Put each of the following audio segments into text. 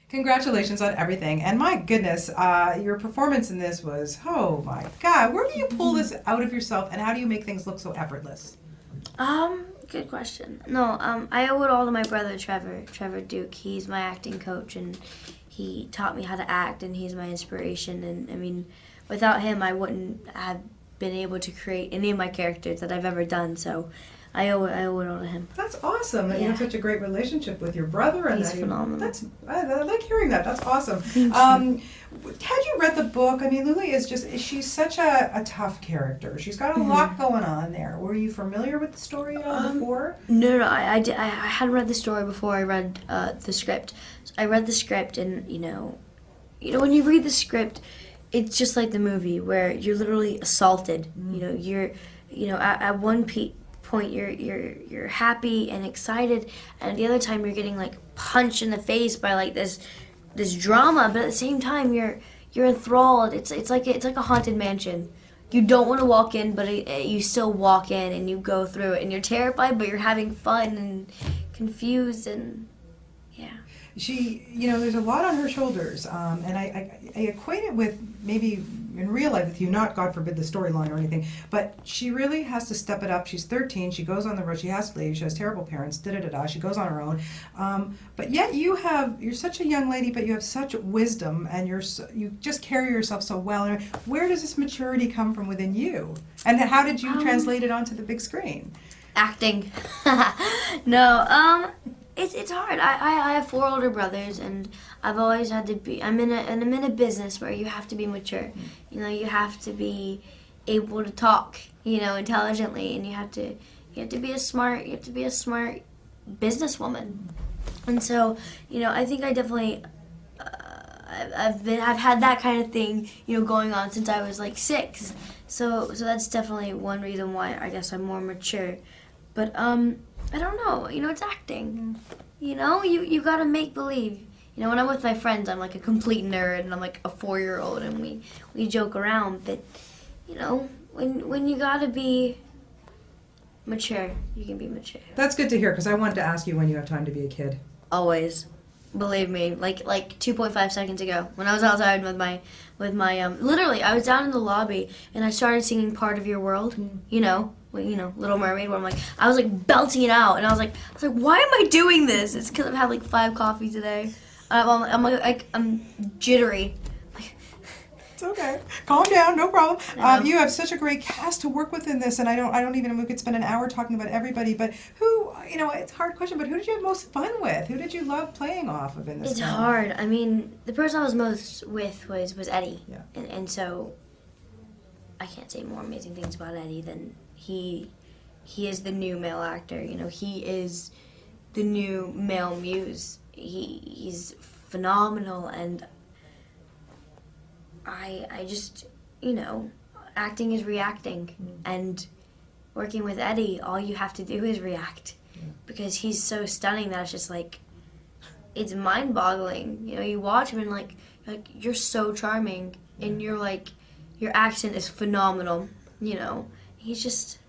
Congratulations on everything. And my goodness, your performance in this was, oh my God, where do you pull this out of yourself and how do you make things look so effortless? Good question. No, I owe it all to my brother Trevor Duke. He's my acting coach and he taught me how to act and he's my inspiration. And I mean, without him, I wouldn't have been able to create any of my characters that I've ever done. So I owe it all to him. That's awesome that you have such a great relationship with your brother. And he's phenomenal. I like hearing that. That's awesome. Had you read the book? I mean, Lily she's such a tough character. She's got a lot going on there. Were you familiar with the story at all before? No, I hadn't read the story before I read the script. So I read the script and, you know, when you read the script, it's just like the movie where you're literally assaulted. At one point you're happy and excited, and the other time you're getting like punched in the face by like this drama, but at the same time you're enthralled. It's like a haunted mansion. You don't want to walk in, but you still walk in and you go through it, and you're terrified, but you're having fun and confused and yeah. She, there's a lot on her shoulders, and I equate it with maybe in real life with you, not God forbid the storyline or anything, but she really has to step it up. She's 13, she goes on the road, she has to leave, she has terrible parents, da-da-da-da, she goes on her own. But yet you're such a young lady, but you have such wisdom, and you just carry yourself so well. Where does this maturity come from within you? And how did you translate it onto the big screen? Acting. No, It's hard. I have 4 older brothers, and I've always had to be. I'm in a business where you have to be mature. You have to be able to talk, intelligently, and you have to be a smart businesswoman. And so, I think I definitely I've had that kind of thing, going on since I was like 6. So that's definitely one reason why I guess I'm more mature. But I don't know. It's acting. You gotta make believe. When I'm with my friends, I'm like a complete nerd, and I'm like a 4-year-old, and we joke around. But when you gotta be mature, you can be mature. That's good to hear, because I wanted to ask you when you have time to be a kid. Always. Believe me, like 2.5 seconds ago, when I was outside with my literally, I was down in the lobby and I started singing "Part of Your World," Little Mermaid, where I was like belting it out, and I was like, why am I doing this? It's because I've had like 5 coffees a day. I'm jittery. It's okay. Calm down, no problem. No. You have such a great cast to work with in this, and I don't even know we could spend an hour talking about everybody. But who, it's a hard question. But who did you have most fun with? Who did you love playing off of in this? It's film? hard. I mean, the person I was most with was Eddie, Yeah. and so I can't say more amazing things about Eddie than he is the new male actor. He is the new male muse. He's phenomenal, and I just, acting is reacting, and working with Eddie, all you have to do is react, because he's so stunning that it's just like, it's mind-boggling. You watch him and like you're so charming, and you're like, your accent is phenomenal. He's just.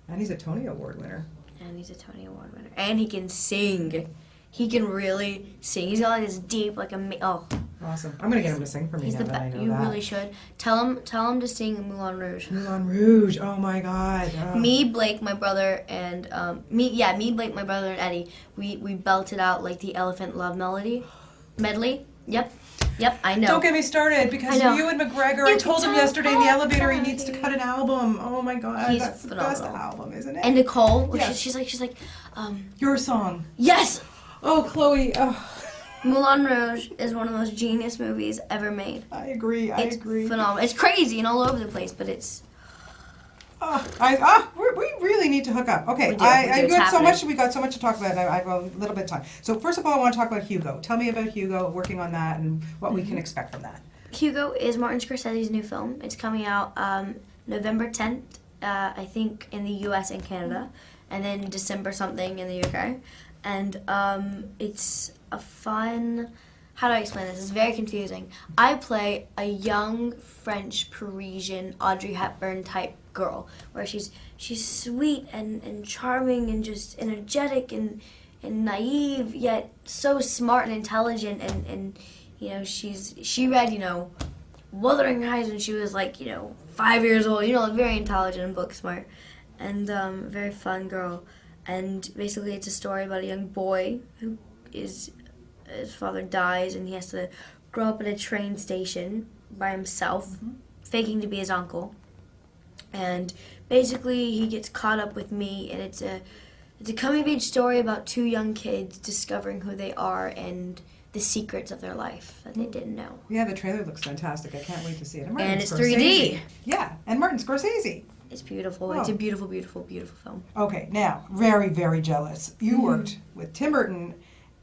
And he's a Tony Award winner. And he can sing. He can really sing. He's got like this deep, like Awesome. I'm gonna get him to sing for me. He's the best. You really should. Tell him to sing Moulin Rouge. Moulin Rouge. Oh my God. Oh. Me, Blake, my brother, and Blake, my brother, and Eddie. We belted out like the Elephant Love medley. Yep, I know. Don't get me started, because you and McGregor, I told him yesterday in the elevator he needs to cut an album. Oh my God, He's that's phenomenal. the best album, isn't it? And Nicole, yes. she's like, Your song. Yes! Oh, Chloe. Oh. Moulin Rouge is one of the most genius movies ever made. I agree. It's phenomenal. It's crazy and all over the place, but it's. We really need to hook up. Okay, We got so much. We got so much to talk about. And I have a little bit of time. So first of all, I want to talk about Hugo. Tell me about Hugo. Working on that and what we can expect from that. Hugo is Martin Scorsese's new film. It's coming out November 10th, I think, in the U.S. and Canada, and then December something in the UK. And it's a fun. How do I explain this? It's very confusing. I play a young French Parisian Audrey Hepburn type girl, where she's sweet and charming and just energetic, and and naive, yet so smart and intelligent, and you know, she read, you know, Wuthering Heights when she was like, you know, 5 years old, you know, like very intelligent and book smart, and very fun girl. And basically it's a story about a young boy who his father dies, and he has to grow up at a train station by himself, faking to be his uncle. And basically he gets caught up with me, and it's a coming-of-age story about two young kids discovering who they are and the secrets of their life that they didn't know. Yeah, the trailer looks fantastic. I can't wait to see it. And it's 3D. Yeah, and Martin Scorsese. It's beautiful. Oh. It's a beautiful, beautiful, beautiful film. Okay, now, very, very jealous. You worked with Tim Burton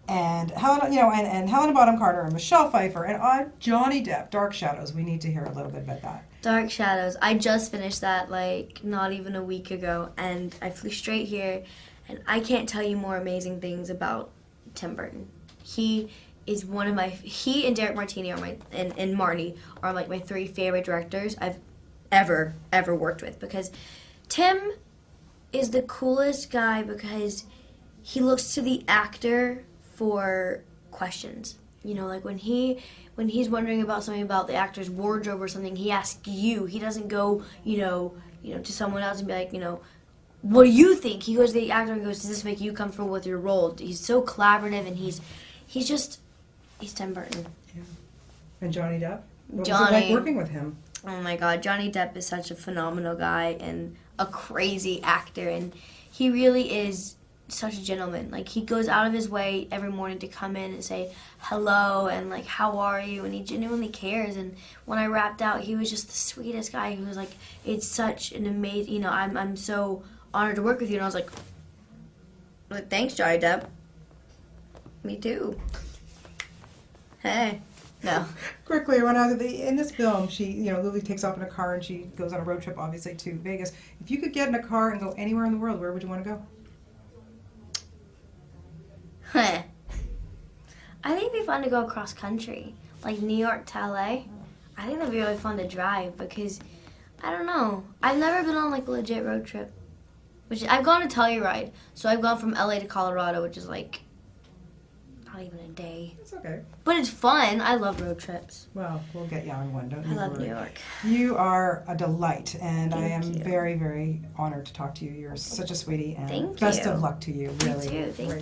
and Helen, you know, and Helena Bonham Carter and Michelle Pfeiffer and Johnny Depp, Dark Shadows. We need to hear a little bit about that. Dark Shadows. I just finished that like not even a week ago, and I flew straight here, and I can't tell you more amazing things about Tim Burton. He is one of my. He and Derek Martini are and Marty are like my three favorite directors I've ever worked with, because Tim is the coolest guy because he looks to the actor for questions. You know, like when he's wondering about something about the actor's wardrobe or something, he asks you. He doesn't go, you know, to someone else and be like, you know, what do you think? He goes to the actor and goes, does this make you comfortable with your role? He's so collaborative, and he's Tim Burton. Yeah. And Johnny Depp? What was Johnny. it like working with him? Oh my God, Johnny Depp is such a phenomenal guy and a crazy actor, and he really is such a gentleman. Like, he goes out of his way every morning to come in and say hello and like, how are you? And he genuinely cares. And when I wrapped out, he was just the sweetest guy. He was like, it's such an amazing, you know, I'm so honored to work with you. And I was like, thanks, Johnny Depp. Me too. Hey. No. Quickly, in this film, Lily takes off in a car and she goes on a road trip, obviously, to Vegas. If you could get in a car and go anywhere in the world, where would you want to go? I think it'd be fun to go across country, like New York to LA. I think that'd be really fun to drive because, I don't know, I've never been on like a legit road trip. I've gone to Telluride, so I've gone from LA to Colorado, which is like not even a day. It's okay. But it's fun. I love road trips. Well, we'll get you on one, don't you? I love New York. You are a delight, and I am Thank you. very, very honored to talk to you. You're such a sweetie, and Thank best you. of luck to you, really. Me too. Thank you.